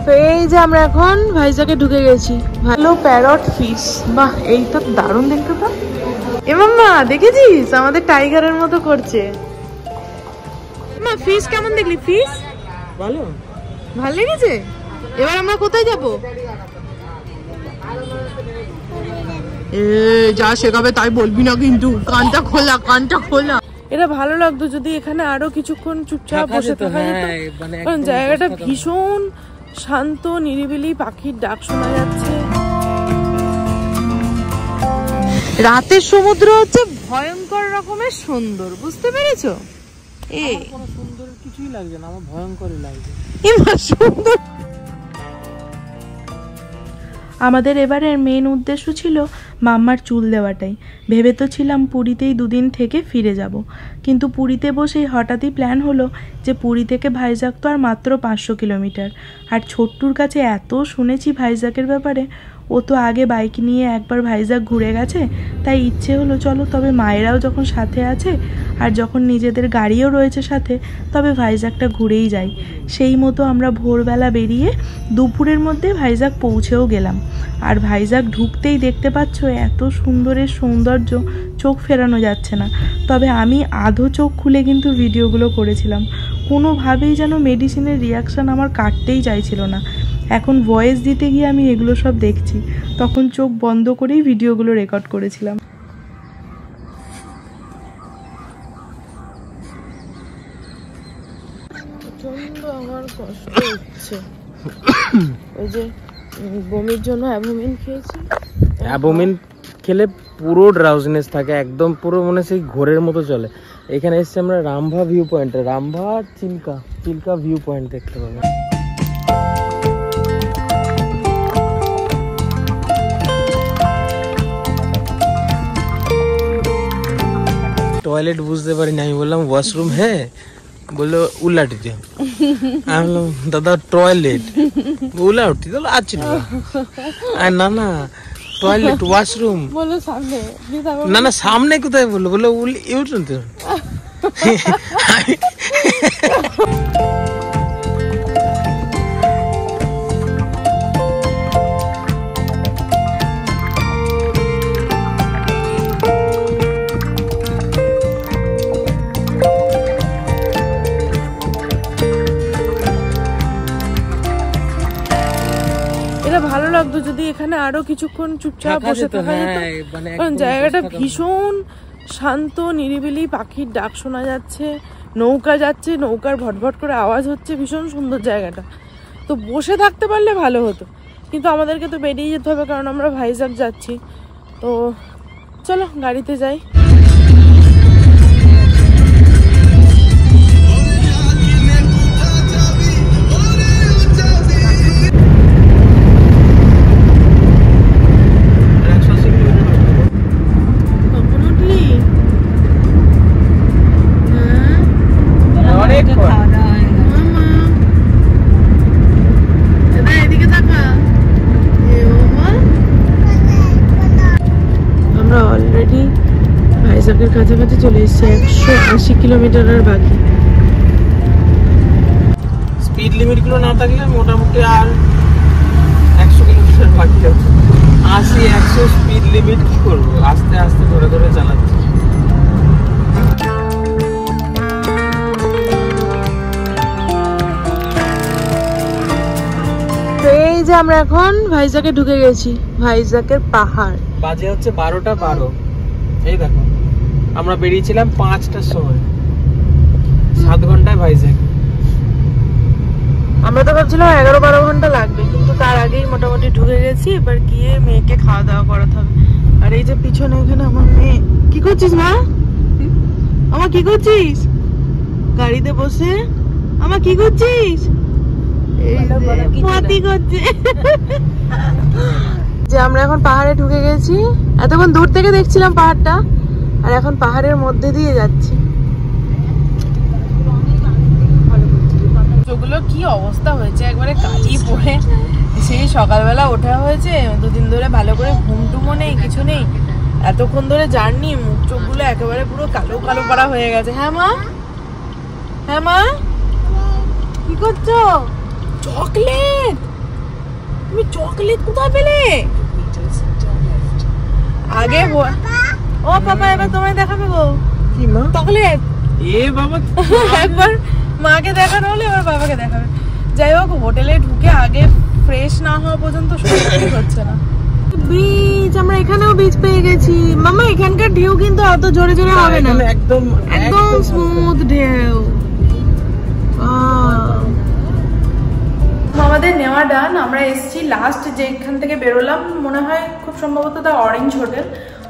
তো এই যে আমরা এখন ভাইজাকে ঢুকে গেছি। ভালো প্যারট ফিশ, বাহ এইটা দারুণ দেখতে তো। এ মাম্মা দেখেছিস আমাদের টাইগারের মতো করছে। মা ফিশ কেমন দেখলি? ফিশ ভালো, ভালো লেগেছে। এবার আমরা কোথায় যাব? যা শেখাবে তাই বলবি না কিন্তু, কানটা খোলা, কানটা খোলা। এটা ভালো লাগতো যদি এখানে আরো কিছুক্ষণ চুপচাপ বসে থাকা যেত, কারণ জায়গাটা ভীষণ শান্ত, নিরিবিলি, পাখির ডাক শোনা যাচ্ছে। রাতের সমুদ্র হচ্ছে ভয়ঙ্কর রকমের সুন্দর, বুঝতে পেরেছো? কোনো সুন্দর কিছুই লাগছে না, আমার ভয়ঙ্করই লাগছে। সুন্দর। আমাদের এবারের মেন উদ্দেশ্য ছিল মাম্মার চুল দেওয়াটাই। ভেবে তো ছিলাম পুরীতেই দুদিন থেকে ফিরে যাব, কিন্তু পুরীতে বসেই হঠাৎই প্ল্যান হলো যে পুরী থেকে ভাইজাগ তো আর মাত্র 500 কিলোমিটার। আর ছোট্টুর কাছে এত শুনেছি ভাইজাগের ব্যাপারে, ও তো আগে বাইক নিয়ে একবার ভাইজাগ ঘুরে গেছে, তাই ইচ্ছে হলো চলো তবে মায়েরাও যখন সাথে আছে আর যখন নিজেদের গাড়িও রয়েছে সাথে, তবে ভাইজাগটা ঘুরেই যাই। সেই মতো আমরা ভোরবেলা বেরিয়ে দুপুরের মধ্যে ভাইজাগ পৌঁছেও গেলাম। আর ভাইজাগ ঢুকতেই দেখতে পাচ্ছ এত সুন্দরের সৌন্দর্য, চোখ ফেরানো যাচ্ছে না। তবে আমি আধো চোখ খুলে কিন্তু ভিডিওগুলো করেছিলাম, কোনোভাবেই যেন মেডিসিনের রিয়াকশান আমার কাটতেই চাইছিল না। এখন ভয়েস দিতে গিয়ে আমি এগুলো সব দেখছি, তখন চোখ বন্ধ করেই ভিডিওগুলো রেকর্ড করেছিলাম। প্রচন্ড আমার কষ্ট হচ্ছে, ওই যে বমির জন্য অ্যাভোমিন খেয়েছি। অ্যাভোমিন খেলে পুরো ড্রাউজিনেস থাকে, একদম পুরো মনে হয় সেই ঘোরের মতো চলে। এখানে এসছি আমরা রামভা ভিউ পয়েন্টে, রামভা চিল্কা ভিউ পয়েন্ট দেখতে পাবো। টয়লেট বুঝতে পারি না, আমি বললাম ওয়াশরুম হ্যাঁ, বললো উল্লা উঠি। আমি বললাম দাদা টয়লেট, উল্লা উঠি তো আছি না না টয়লেট ওয়াশরুম, বলো সামনে। না না সামনে কোথায় বললো, বললো ইউটুন। ভালো লাগতো যদি এখানে আরো কিছুক্ষণ চুপচাপ বসে থাকা যেত, কারণ জায়গাটা ভীষণ শান্ত, নিরিবিলি, পাখির ডাক শোনা যাচ্ছে, নৌকা যাচ্ছে, নৌকার ভটভট করে আওয়াজ হচ্ছে, ভীষণ সুন্দর জায়গাটা। তো বসে থাকতে পারলে ভালো হতো, কিন্তু আমাদেরকে তো বেরিয়ে যেতে হবে, কারণ আমরা ভাইজাগ যাচ্ছি। তো চলো গাড়িতে যাই। ভাইজাগের কাছাকাছি চলে এসেছে, 180 কিলোমিটার আর বাকি। স্পিড লিমিট গুলো না থাকলে মোটামুটি আর 100 কিলোমিটার বাকি আছে। 80-100 স্পিড লিমিট কি করবো, আস্তে আস্তে ধরে ধরে চালাচ্ছি। এই যে আমরা এখন ভাইজাগে ঢুকে গেছি, ভাইজাগের পাহাড়। বাজে হচ্ছে 12টা 12। এই দেখো আমরা বেরিয়েছিলাম 5টার সময়, 7 ঘন্টায় ভাইজাগ। আমরা তো ভাবছিলাম 11-12 ঘন্টা লাগবে, কিন্তু তার আগেই মোটামুটি ঢুকে গেছি। এবার গিয়ে মেয়েকে খাওয়া দাওয়া করাতে হবে। আর এই যে পিছনে এখানে আমার মেয়ে। কি করছিস মা? আমার কি করছিস গাড়িতে বসে? আমার কি করছিস? যে আমরা এখন পাহাড়ে ঢুকে গেছি, এতক্ষণ দূর থেকে দেখছিলাম পাহাড়টা, আর এখন পাহাড়ের মধ্যে দিয়ে যাচ্ছি। চোখগুলো কি অবস্থা হয়েছে, একবারে কালি পড়ে। সেই সকালবেলা ওঠা হয়েছে, দুদিন ধরে ভালো করে ঘুমটুমও নেই, কিছু নেই। এতক্ষণ ধরে জার্নি, মুখ চোখগুলো একেবারে পুরো কালো কালো করা হয়ে গেছে। হ্যাঁ মা, হ্যাঁ মা, কি করছো? চকলেট চকলেট কোথায় পেলে? আগে ও পাপা এবার তোমায় দেখাবে গো কি মা চকলেট। এ বাবা একবার মাকে দেখানো হলে এবার বাবাকে দেখাবে। যাই হোক হোটেলে ঢুকে আগে ফ্রেশ না হওয়া পর্যন্ত সত্যি হচ্ছে না। বিচ, আমরা এখানেও বিচ পেয়ে গেছি। মামা এখানকার ঢেউ কিন্তু অত জোরে জোরে হবে না, একদম একদম স্মুথ ঢেউ। আমাদের নেওয়া ডান। আমরা এসেছি লাস্ট যেখান থেকে বেরোলাম, মনে হয় খুব সম্ভবত দা অরেঞ্জ হোটেল,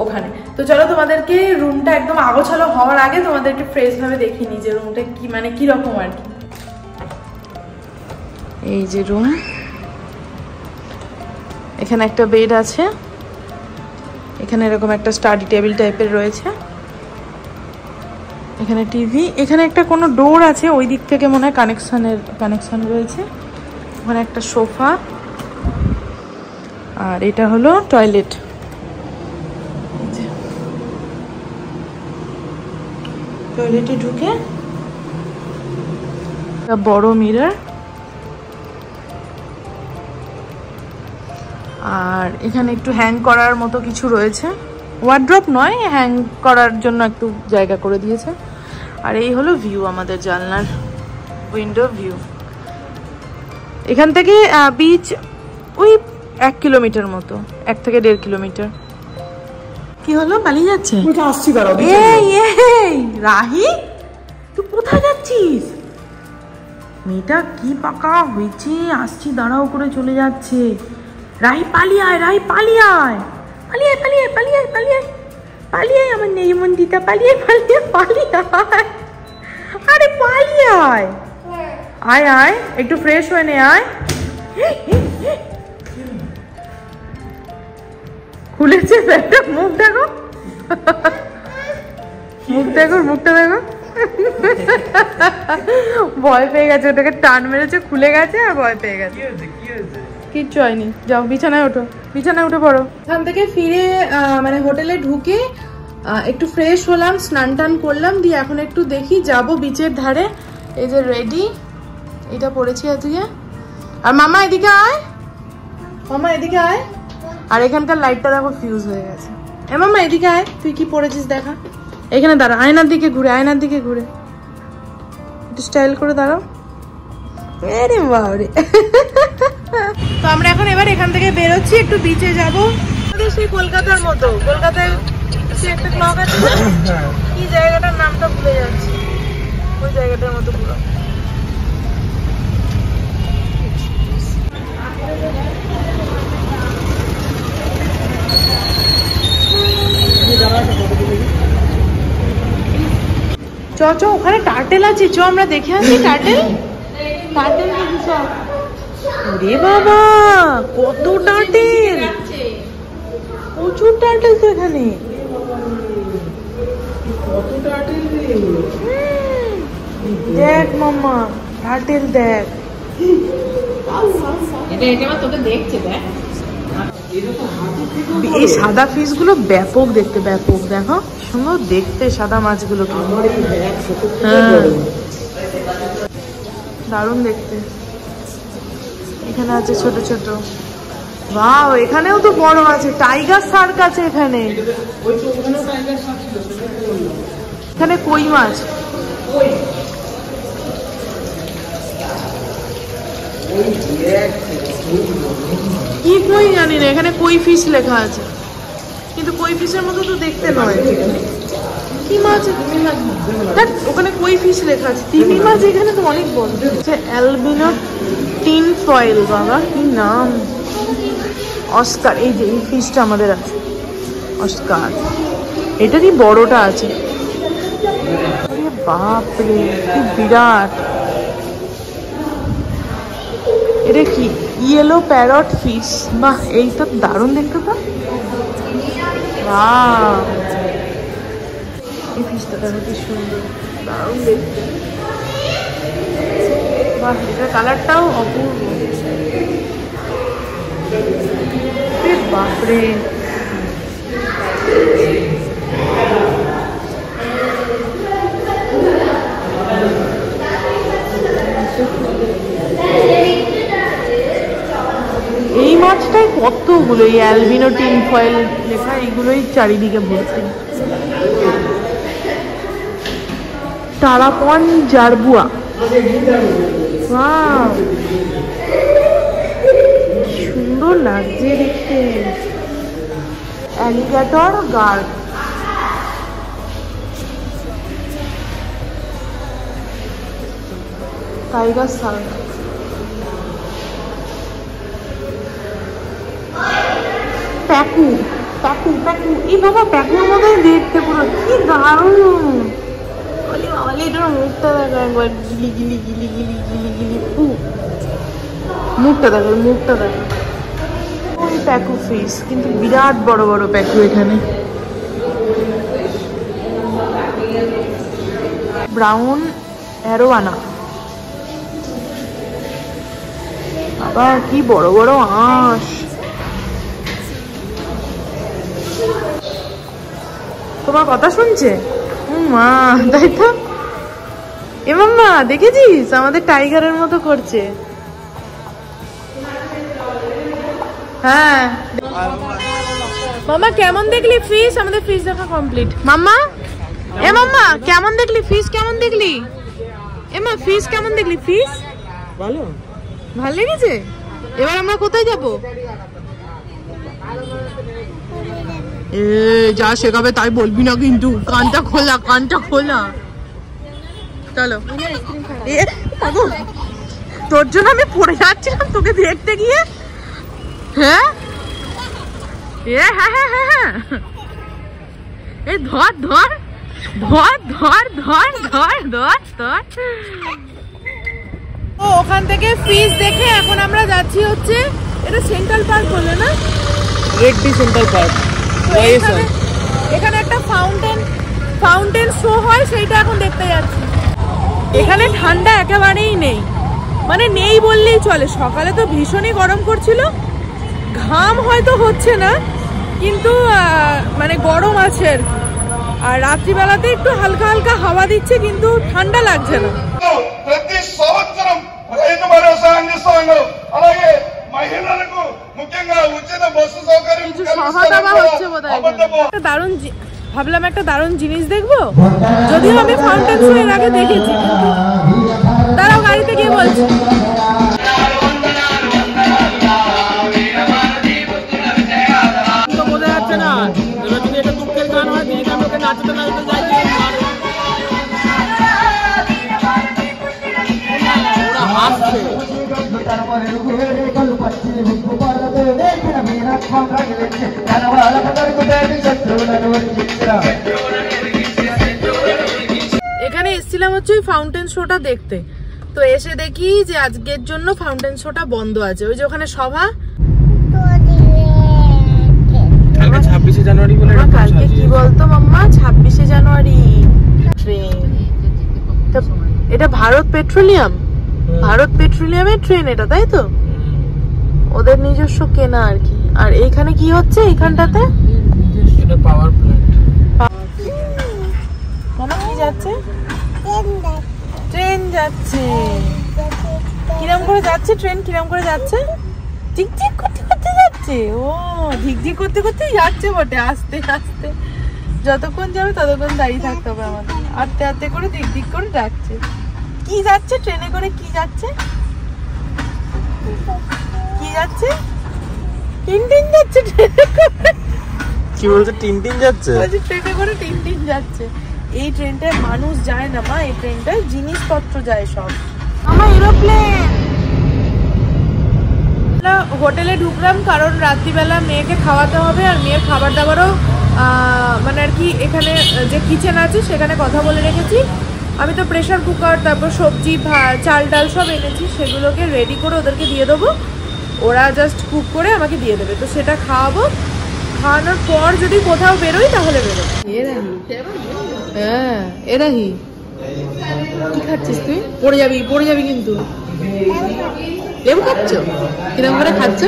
ওখানে। তো চলো তোমাদেরকে রুমটা একদম আগোছালো হওয়ার আগে তোমাদেরকে ফ্রেশ ভাবে দেখিয়ে নিই যে রুমটা কি মানে কিরকম আর কি। এই যে রুম, এখানে একটা বেড আছে, এখানে এরকম একটা স্টাডি টেবিল টাইপের রয়েছে, এখানে টিভি, এখানে একটা কোনো ডোর আছে, ওই দিক থেকে মনে হয় কানেকশন রয়েছে, ওখানে একটা সোফা, আর এটা হলো টয়লেট। টয়লেটে ঢুকে একটা বড় মিরর, আর এখানে একটু হ্যাং করার মতো কিছু রয়েছে, ওয়ার্ড্রপ নয়, হ্যাং করার জন্য একটু জায়গা করে দিয়েছে। আর এই হলো ভিউ, আমাদের জানলার উইন্ডো ভিউ। এখান থেকে বিচ ওই 1 কিলোমিটার মতো, 1 থেকে 1.5 কিলোমিটার। কি হলো, পালিয়ে যাচ্ছে? আসছি দাঁড়াও। এই রাহি, তুই কোথায় যাচ্ছিস? মেয়েটা কি পাকা হয়েছে, আসছি দাঁড়াও করে চলে যাচ্ছে। রাহি পালিয়ে আয়, রাহি পালিয়ে আয়, পালিয়ে আয়, পালিয়ে আয়, পালিয়ে আয়, পালিয়ে আয়, পালিয়ে আয় আমার নেইমন্দিতা, পালিয়ে পালিয়ে পালিয়ে আয়, আরে পালিয়ে আয়, আয় আয় একটু ফ্রেশ হয়ে নে, আয়। খুলেছে একটা, মুখ দেখো, মুখ দেখো, মুখটা দেখো, ভয় পেয়ে গেছে, ওটাকে টান মেরেছে, খুলে গেছে আর ভয় পেয়ে গেছে। কিচ্ছু হয়নি, যাও বিছানায় ওঠো, বিছানায় উঠে পড়ো। এখান থেকে ফিরে মানে হোটেলে ঢুকে একটু ফ্রেশ হলাম, স্নান টান করলাম, দিয়ে এখন একটু দেখি যাব বিচের ধারে। এই যে রেডি, এটা পরেছি আজকে। আর মামা এদিকে আয়, মামা এদিকে আয়। আর এখানকার লাইটটা দেখো ফিউজ হয়ে গেছে। এ মামা এদিকে আয়, তুই কি পরেছিস দেখা, এখানে দাঁড়া, আয়নার দিকে ঘুরে, আয়নার দিকে ঘুরে একটু স্টাইল করে দাঁড়াও। আরে বাবারে। তো আমরা এখন এবার এখান থেকে বেরোচ্ছি, একটু বিচে যাবো। সেই কলকাতার মতো, কলকাতায় একটা ক্লক আছে, কি জায়গাটার নামটা ভুলে যাচ্ছি, ওই জায়গাটার মতো পুরো। চ চ, ওখানে টার্টেল আছে, চ আমরা দেখে আসি। টার্টেল, টার্টেল দেখি, চ। ওরে বাবা, কত টার্টেল, প্রচুর টার্টেল তো এখানে। দেখ মাম্মা, টার্টেল দেখ, এই সাদা ফিশ গুলো ব্যাপক দেখতে, ব্যাপক, দেখো সুন্দর দেখতে সাদা মাছগুলো, দারুণ দেখতে। এখানে আছে ছোট ছোট, বাহ, এখানেও তো বড় আছে, টাইগার শার্ক আছে এখানে, এখানে কই মাছ, কি কই জানি না, এখানে কই ফিশ লেখা আছে, কিন্তু কই ফিশের মতো তো দেখতে নয়। কি মাছ, ওখানে কই ফিশ লেখা আছে, তিমি মাছ এখানে তো অনেক বড়। অ্যালবিনো টিন ফয়েল, বাবা কি নাম, অস্কার। এই যে এই ফিশটা আমাদের আছে, অস্কার, এটারই বড়টা আছে। বাপরে কি বিরাট, এটা কি ইয়েলো প্যারট ফিশ, বাহ, এই তো দারুণ দেখতে তো, বাহ, এই ফিশটা দেখো কি সুন্দর, দারুণ দেখতে, বাহ, এটার কালারটাও অপূর্ব, বাপরে। এই মাছটাই কতগুলো, এই অ্যালবিনো টিন ফয়েল লেখা, এইগুলোই চারিদিকে ভর্তি। তারাপন জারবুয়া, সুন্দর লাগছে দেখতে। অ্যালিগেটর গার্ড, টাইগার শার্ক, প্যাকু প্যাকু প্যাকু, এই বাবা প্যাকুর মতোই দেখতে পুরো, কি দারুণ। এটার মুখটা দেখা একবার, গিলি গিলি গিলি গিলি গিলি গিলি, মুখটা দেখো, মুখটা দেখো। ওই প্যাকু ফিশ, কিন্তু বিরাট বড় বড় প্যাকু এখানে। ব্রাউন অ্যারোয়ানা, আবার কি বড় বড় আঁশ। তোমার কথা শুনছে মা, তাই তো। এ মাম্মা দেখেছিস, আমাদের টাইগারের মতো করছে। হ্যাঁ মাম্মা, কেমন দেখলি ফিশ? আমাদের ফিশ দেখা কমপ্লিট। মাম্মা, এ মাম্মা কেমন দেখলি ফিশ? কেমন দেখলি? এ মা ফিশ কেমন দেখলি? ফিশ ভালো, ভালো লেগেছে। এবার আমরা কোথায় যাব? এ যা শেখাবে তাই বলবি না কিন্তু, কানটা খোলা, কানটা খোলা। চলো, তোর জন্য আমি পড়ে যাচ্ছিলাম তোকে দেখতে গিয়ে। হ্যাঁ হ্যাঁ হ্যাঁ হ্যাঁ, এই ধর ধর ধর ধর ধর ধর ধর ধর। ওখান থেকে ফিশ দেখে এখন আমরা যাচ্ছি হচ্ছে, এটা সেন্ট্রাল পার্ক বলে না, রেড্ডি সেন্ট্রাল পার্ক। এখানে একটা ফাউন্টেন শো হয়, সেইটা এখন দেখতে যাচ্ছি। এখানে ঠান্ডা একেবারেই নেই, মানে নেই বললেই চলে। সকালে তো ভীষণই গরম করছিল, ঘাম হয়তো হচ্ছে না, কিন্তু মানে গরম আছে আর কি। আর রাত্রিবেলাতে একটু হালকা হালকা হাওয়া দিচ্ছে, কিন্তু ঠান্ডা লাগছে না। ప్రతి సంవత్సరం రైతు భరోసా అందిస్తాను, అలాగే మహిళలకు ముఖ్యంగా ఉచిత బస్సు సౌకర్యం ভাবলাম একটা দারুণ জিনিস দেখবো, যদিও আমি ফাউন্টেন শো এর আগে দেখেছি, তারাও গাড়িতে গিয়ে বলছি। বোঝা যাচ্ছে না, এবার যদি এটা দুঃখের গান হয়, তিনি আমাকে নাচতে নাচতে যাইছে। এখানে এসেছিলাম হচ্ছে ফাউন্টেন শোটা দেখতে, তো এসে দেখি যে আজকের জন্য ফাউন্টেন শোটা বন্ধ আছে। ওই যে ওখানে সভা, কালকে 26শে জানুয়ারি বলে। কালকে কি বলতো মাম্মা, 26শে জানুয়ারি ট্রেন। এটা ভারত পেট্রোলিয়ামের ট্রেন এটা, তাই তো? ওদের নিজস্ব কেনা আর কি। আর এইখানে কি হচ্ছে এইখানটাতে? এটা পাওয়ার প্ল্যান্ট। মামা কি যাচ্ছে? ট্রেন যাচ্ছে। কিরম করে যাচ্ছে ট্রেন? কিরম করে যাচ্ছে? ঝিকঝিক করতে করতে যাচ্ছে। ও ঝিকঝিক করতে করতে যাচ্ছে বটে, আস্তে আস্তে। যতক্ষণ যাবে ততক্ষণ দাঁড়িয়ে থাকতে হবে আমাদের। আস্তে আস্তে করে দিক দিক করে যাচ্ছে। কি যাচ্ছে ট্রেনে করে? কি যাচ্ছে? কি যাচ্ছে? টিনটিন যাচ্ছে ট্রেনে করে। কি বলছে? টিনটিন যাচ্ছে? বলছে ট্রেনে করে টিনটিন যাচ্ছে। এই ট্রেনটায় মানুষ যায় না মা, এই ট্রেনটায় জিনিসপত্র যায় সব। আমার এরোপ্লেন। হোটেলে ঢুকলাম কারণ রাত্রিবেলা মেয়েকে খাওয়াতে হবে, আর মেয়ের খাবার দাবারও মানে আর কি এখানে যে কিচেন আছে সেখানে কথা বলে রেখেছি। আমি তো প্রেশার কুকার, তারপর সবজি, চাল ডাল সব এনেছি, সেগুলোকে রেডি করে ওদেরকে দিয়ে দেবো। ওরা জাস্ট কুক করে আমাকে দিয়ে দেবে, তো সেটা খাওয়াবো। খাওয়ানোর পর যদি কোথাও বেরোই তাহলে বেরোবো। হ্যাঁ এরাহি, কি খাচ্ছিস তুই? পড়ে যাবি কিন্তু। লেবু খাচ্ছ? কিরকম করে খাচ্ছ?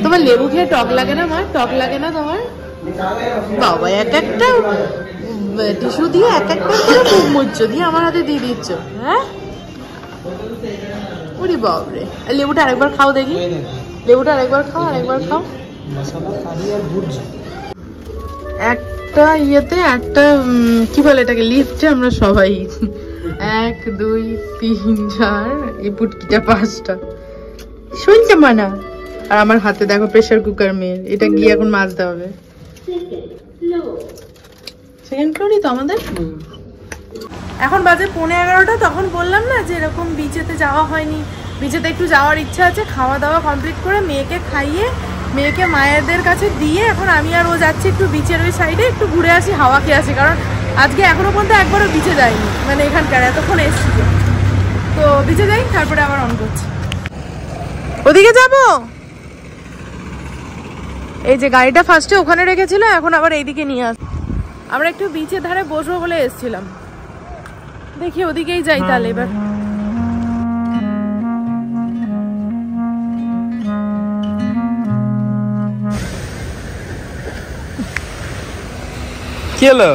তোমার লেবু খেয়ে টক লাগে না মা? টক লাগে না তোমার? বাবা এক একটা টিস্যু দিয়ে এক একটা করে মুখ মুচ্ছ দিয়ে আমার হাতে দিয়ে দিচ্ছ। হ্যাঁ ওরে বাবরে, লেবুটা আরেকবার খাও দেখি। লেবুটা আরেকবার খাও, আরেকবার খাও। মশলা কারি আর ভুর্জি একটা ইয়েতে একটা কি বলে এটাকে, লিফটে আমরা সবাই 1 2 3 4 এই পুটকিটা 5টা শুনছে মানা। আর আমার হাতে দেখো প্রেসার কুকার মেয়ের, এটা গিয়ে এখন মাজতে হবে। সেকেন্ড ফ্লোরই তো আমাদের। এখন বাজে 11:15। তখন বললাম না যে এরকম বিচেতে যাওয়া হয়নি, বিচেতে একটু যাওয়ার ইচ্ছা আছে। খাওয়া দাওয়া কমপ্লিট করে মেয়েকে খাইয়ে, মেয়েকে মায়েদের কাছে দিয়ে এখন আমি আর ও যাচ্ছি একটু বিচের ওই সাইডে একটু ঘুরে আসি, হাওয়া খেয়ে আসি। কারণ আজকে এখনো পর্যন্ত একবারও বিচে যাইনি, মানে এখানকার এতক্ষণ এসছি তো বিচে যাই, তারপরে আবার অন করছি। ওদিকে যাব, এই যে গাড়িটা ফার্স্টে ওখানে রেখেছিল, এখন আবার এইদিকে নিয়ে আস। আমরা একটু বিচের ধারে বসবো বলে এসছিলাম, দেখি ওদিকেই যাই তাহলে এবার। কি হলো?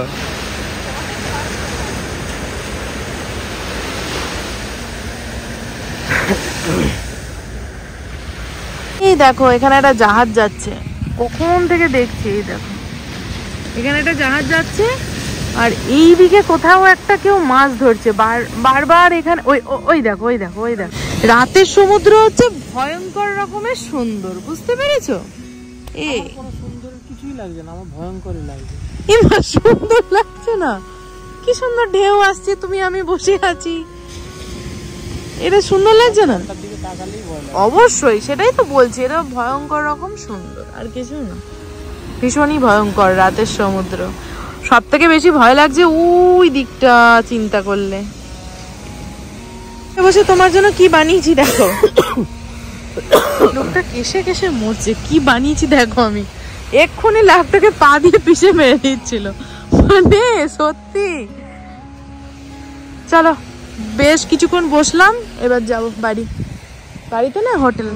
এই দেখো এখানে একটা জাহাজ যাচ্ছে, কখন থেকে দেখছি। এই দেখো এখানে একটা জাহাজ যাচ্ছে, আর এইদিকে কোথাও একটা কেউ মাছ ধরছে বারবার এখানে। ওই দেখো, ওই দেখো, ওই দেখো। রাতের সমুদ্র হচ্ছে ভয়ঙ্কর রকমের সুন্দর, বুঝতে পেরেছো? সুন্দর কিছুই লাগছে না, আমার ভয়ঙ্করই লাগছে। সুন্দর লাগছে না? কি সুন্দর ঢেউ আসছে, তুমি আমি বসে আছি, এটা সুন্দর লাগছে না? অবশ্যই, সেটাই তো বলছি, এটা ভয়ঙ্কর রকম সুন্দর, আর কিছু না। ভীষণই ভয়ঙ্কর রাতের সমুদ্র। সব থেকে বেশি ভয় লাগছে ওই দিকটা চিন্তা করলে। বসে তোমার জন্য কি বানিয়েছি দেখো। লোকটা কেসে কেসে মরছে, কি বানিয়েছি দেখো। আমি এক্ষুনি লাখটাকে পা দিয়ে পিষে মেরে দিচ্ছিল, মানে সত্যি। চলো বেশ কিছুক্ষণ বসলাম, এবার যাবো বাড়ি। বাড়িতে না হোটেল।